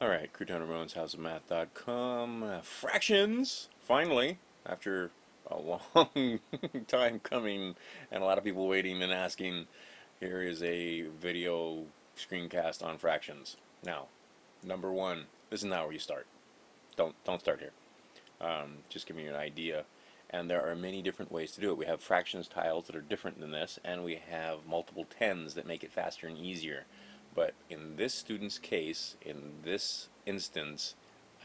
Alright, Crewton Ramone's houseofmath.com. Fractions! Finally, after a long time coming and a lot of people waiting and asking, here is a video screencast on fractions. Now, number one, this is not where you start. Don't start here. Just giving you an idea. And there are many different ways to do it. We have fractions tiles that are different than this, and we have multiple tens that make it faster and easier. But in this student's case, in this instance,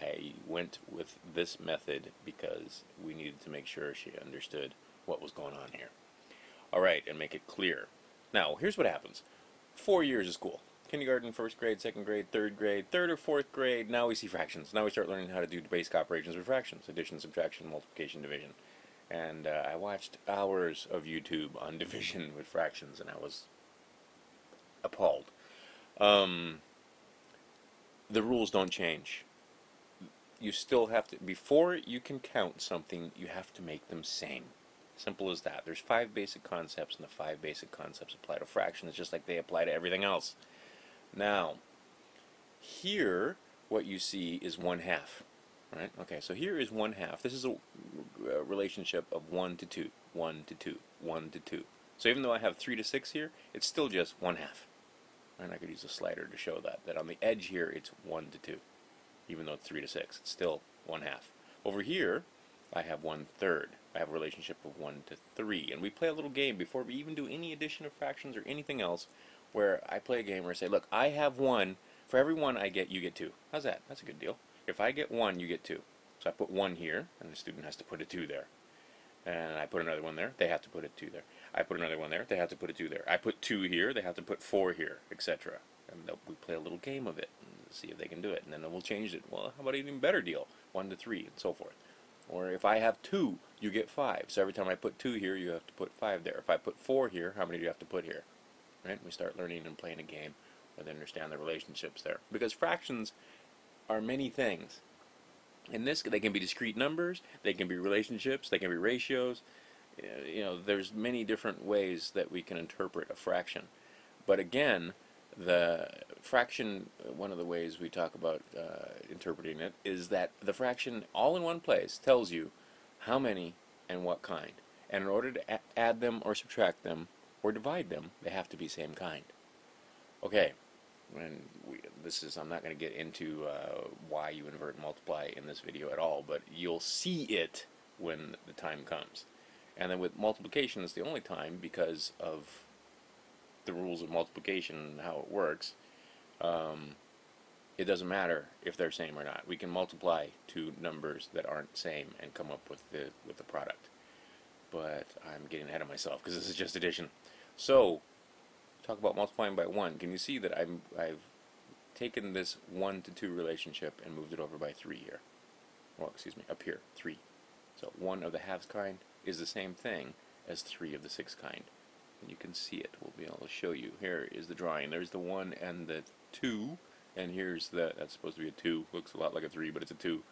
I went with this method because we needed to make sure she understood what was going on here. Alright, and make it clear. Now, here's what happens. 4 years of school. Kindergarten, first grade, second grade, third or fourth grade, now we see fractions. Now we start learning how to do basic operations with fractions. Addition, subtraction, multiplication, division. And I watched hours of YouTube on division with fractions, and I was appalled. The rules don't change. You still have to, before you can count something, you have to make them same. Simple as that. There's 5 basic concepts, and the 5 basic concepts apply to fractions just like they apply to everything else. Now, here, what you see is 1/2. Right? Okay, so here is 1/2. This is a relationship of 1 to 2, 1 to 2, 1 to 2. So even though I have 3 to 6 here, it's still just 1/2. And I could use a slider to show that on the edge here it's 1 to 2. Even though it's 3 to 6, it's still 1/2. Over here, I have 1/3. I have a relationship of 1 to 3. And we play a little game before we even do any addition of fractions or anything else, where I play a game where I say, look, I have 1. For every 1 I get, you get 2. How's that? That's a good deal. If I get 1, you get 2. So I put 1 here, and the student has to put a 2 there. And I put another 1 there, they have to put a 2 there. I put another 1 there, they have to put a 2 there. I put 2 here, they have to put 4 here, etc. And we play a little game of it and see if they can do it. And then we'll change it. Well, how about an even better deal? 1 to 3, and so forth. Or if I have 2, you get 5. So every time I put 2 here, you have to put 5 there. If I put 4 here, how many do you have to put here? Right? We start learning and playing a game where they understand the relationships there. Because fractions are many things. In this, they can be discrete numbers, they can be relationships, they can be ratios. You know, there's many different ways that we can interpret a fraction. But again, the fraction, one of the ways we talk about interpreting it, is that the fraction all in one place tells you how many and what kind. And in order to add them or subtract them or divide them, they have to be same kind. Okay. And I'm not going to get into why you invert and multiply in this video at all, but you'll see it when the time comes. And then with multiplication, it's the only time, because of the rules of multiplication and how it works, it doesn't matter if they're same or not. We can multiply two numbers that aren't same and come up with the product. But I'm getting ahead of myself because this is just addition. So, talk about multiplying by 1. Can you see that I've taken this 1 to 2 relationship and moved it over by 3 here? Well, excuse me, up here, 3. So 1 of the halves kind is the same thing as 3 of the 6 kind. And you can see it. We'll be able to show you. Here is the drawing. There's the 1 and the 2. And here's that's supposed to be a 2. Looks a lot like a 3, but it's a 2.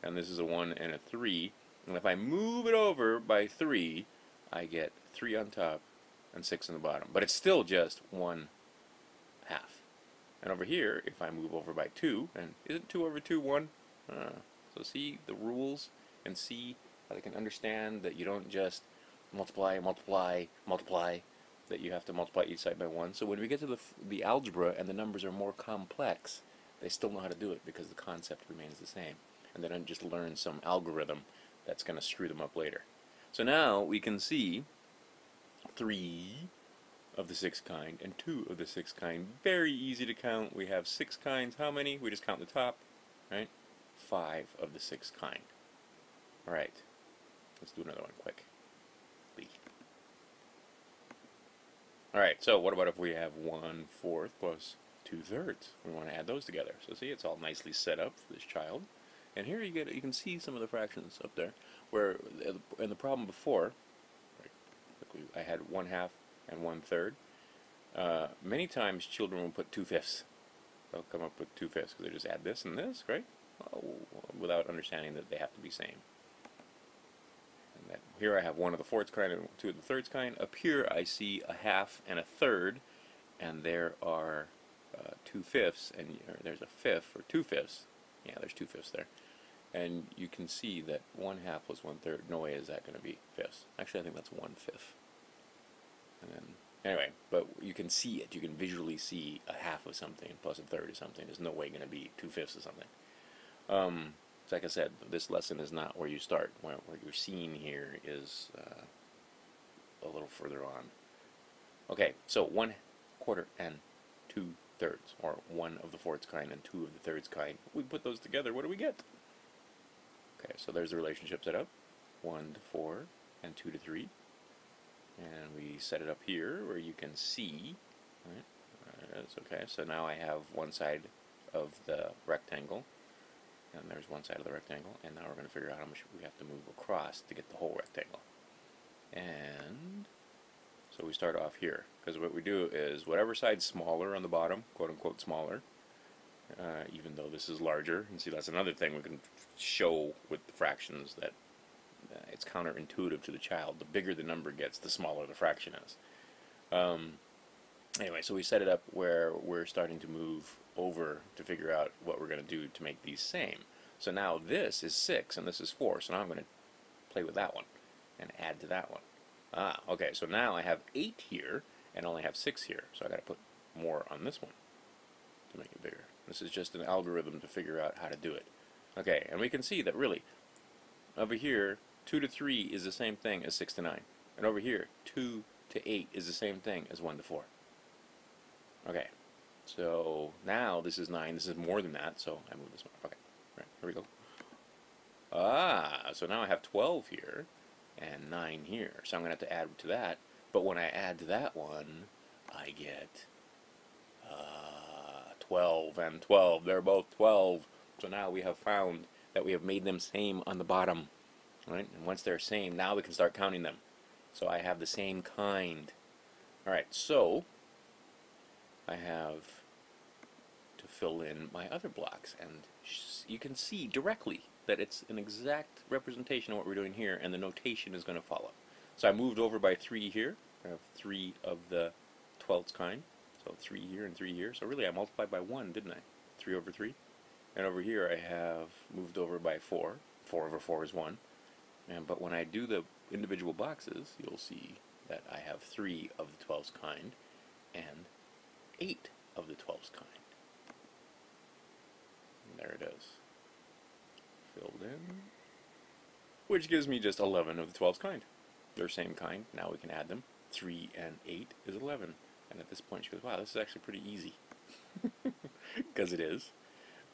And this is a 1 and a 3. And if I move it over by 3, I get 3 on top and 6 in the bottom. But it's still just 1/2. And over here, if I move over by 2, and isn't 2 over 2 1? So see the rules and see how they can understand that you don't just multiply, multiply, multiply, that you have to multiply each side by 1. So when we get to the algebra and the numbers are more complex, they still know how to do it because the concept remains the same. And they don't just learn some algorithm that's going to screw them up later. So now we can see 3 of the 6 kind and 2 of the 6 kind. Very easy to count. We have 6 kinds. How many? We just count the top, right? 5 of the 6 kind. Alright, let's do another one quick. Alright, so what about if we have 1/4 plus 2/3? We want to add those together. So see, it's all nicely set up for this child. And here you can see some of the fractions up there, where in the problem before, I had 1/2 and 1/3. Many times children will put 2/5. They'll come up with 2/5 because they just add this and this, right? Without understanding that they have to be same. And that here I have 1 of the 4ths kind and 2 of the 3rds kind. Up here I see a 1/2 and a 1/3, and there are 2/5, and or there's a fifth or 2/5. Yeah, there's 2/5 there. And you can see that 1/2 plus 1/3. No way is that going to be fifths. Actually, I think that's 1/5. And then, anyway, but you can see it. You can visually see a half of something plus a third of something. There's no way going to be 2/5 of something. So like I said, this lesson is not where you start. What you're seeing here is a little further on. Okay, so 1/4 and 2/3, or 1 of the fourths kind and 2 of the thirds kind. We put those together, what do we get? Okay, so there's the relationship set up. 1 to 4 and 2 to 3. And we set it up here where you can see. Right? There it is. Okay, so now I have one side of the rectangle, and there's one side of the rectangle, and now we're going to figure out how much we have to move across to get the whole rectangle. And so we start off here, because what we do is whatever side's smaller on the bottom, quote unquote smaller, even though this is larger, and see that's another thing we can show with the fractions, that it's counterintuitive to the child. The bigger the number gets, the smaller the fraction is. Anyway, so we set it up where we're starting to move over to figure out what we're going to do to make these same. So now this is 6 and this is 4, so now I'm going to play with that one and add to that one. Okay, so now I have 8 here and only have 6 here, so I got to put more on this one to make it bigger. This is just an algorithm to figure out how to do it. Okay, and we can see that really over here 2 to 3 is the same thing as 6 to 9, and over here 2 to 8 is the same thing as 1 to 4. Okay, so now this is 9, this is more than that, so I move this one. Okay, right, here we go. So now I have 12 here and 9 here, so I'm going to have to add to that, but when I add to that one, I get 12 and 12. They're both 12. So now we have found that we have made them same on the bottom. Right? And once they're same, now we can start counting them. So I have the same kind. Alright, so I have to fill in my other blocks. And you can see directly that it's an exact representation of what we're doing here, and the notation is going to follow. So I moved over by 3 here. I have 3 of the 12th kind. So 3 here and 3 here. So really I multiplied by 1, didn't I? 3 over 3. And over here I have moved over by 4. 4 over 4 is 1. But when I do the individual boxes, you'll see that I have 3 of the 12th kind and 8 of the 12th kind. And there it is. Filled in. Which gives me just 11 of the 12th kind. They're same kind. Now we can add them. 3 and 8 is 11. And at this point she goes, wow, this is actually pretty easy. Because it is.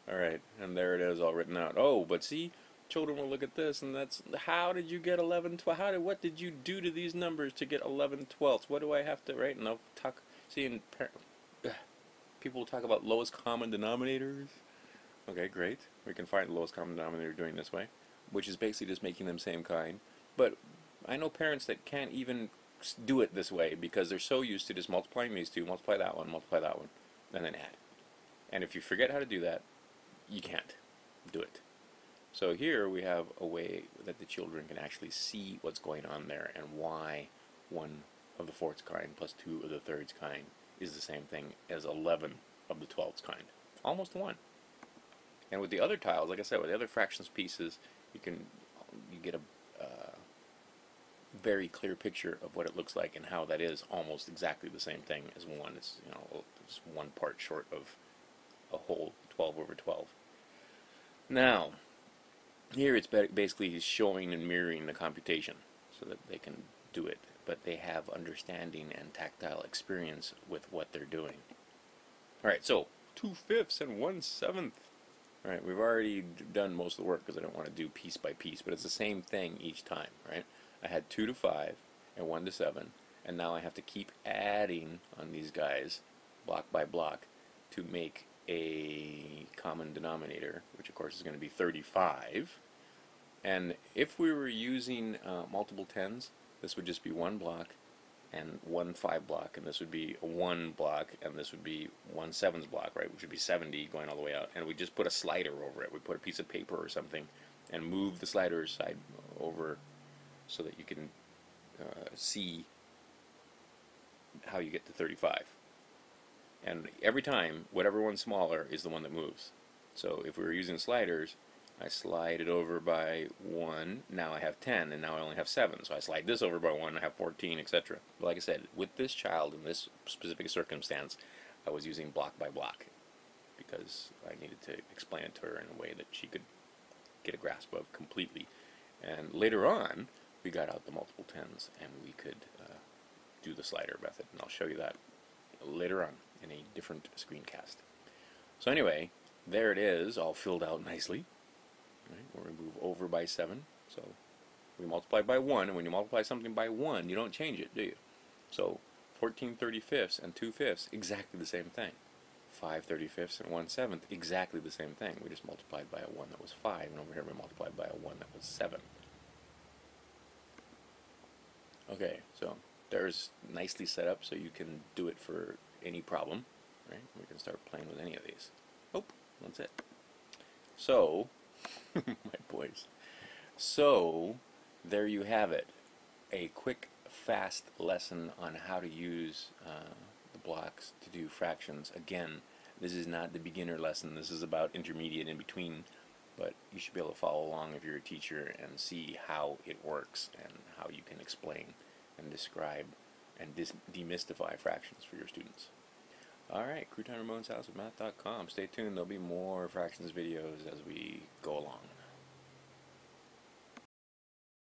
Alright, and there it is all written out. Oh, but see, children will look at this, and that's, how did you get 11 12? What did you do to these numbers to get 11 12ths? What do I have to, right? And they'll talk, see, and people will talk about lowest common denominators. Okay, great. We can find the lowest common denominator doing this way, which is basically just making them same kind. But I know parents that can't even do it this way because they're so used to just multiplying these two, multiply that one, and then add. And if you forget how to do that, you can't do it. So here we have a way that the children can actually see what's going on there and why 1 of the 4th kind plus 2 of the 3rd kind is the same thing as 11 of the 12th kind. Almost 1. And with the other tiles, like I said, with the other fractions pieces, you get a very clear picture of what it looks like and how that is almost exactly the same thing as 1. It's, you know, it's 1 part short of a whole 12 over 12. Now, here it's basically showing and mirroring the computation so that they can do it, but they have understanding and tactile experience with what they're doing. Alright, so 2/5 and 1/7. Alright, we've already done most of the work because I don't want to do piece by piece, but it's the same thing each time, right? I had 2 to 5 and 1 to 7, and now I have to keep adding on these guys block by block to make a common denominator, which of course is going to be 35. And if we were using multiple 10s, this would just be 1 block and 1 5 block, and this would be a 1 block, and this would be 1 7s block, right, which would be 70 going all the way out. And we just put a slider over it. We put a piece of paper or something and move the slider side over so that you can see how you get to 35. And every time, whatever one's smaller is the one that moves. So if we were using sliders, I slide it over by 1, now I have 10, and now I only have 7. So I slide this over by 1, I have 14, etc. But like I said, with this child in this specific circumstance, I was using block by block because I needed to explain it to her in a way that she could get a grasp of completely. And later on, we got out the multiple tens and we could do the slider method, and I'll show you that later on in a different screencast. So anyway, there it is, all filled out nicely. Right, we're going to move over by 7. So we multiply by 1, and when you multiply something by 1, you don't change it, do you? So 14/35 and 2/5, exactly the same thing. 5/35 and 1/7, exactly the same thing. We just multiplied by a 1 that was 5, and over here we multiplied by a 1 that was 7. Okay, so there's nicely set up so you can do it for any problem. Right? We can start playing with any of these. Oh, that's it. So, my boys. So, there you have it. A quick, fast lesson on how to use the blocks to do fractions. Again, this is not the beginner lesson. This is about intermediate in between. But you should be able to follow along if you're a teacher and see how it works and how you can explain and describe and demystify fractions for your students. Alright, Crewton Ramone's House of Math.com. Stay tuned, there'll be more fractions videos as we go along.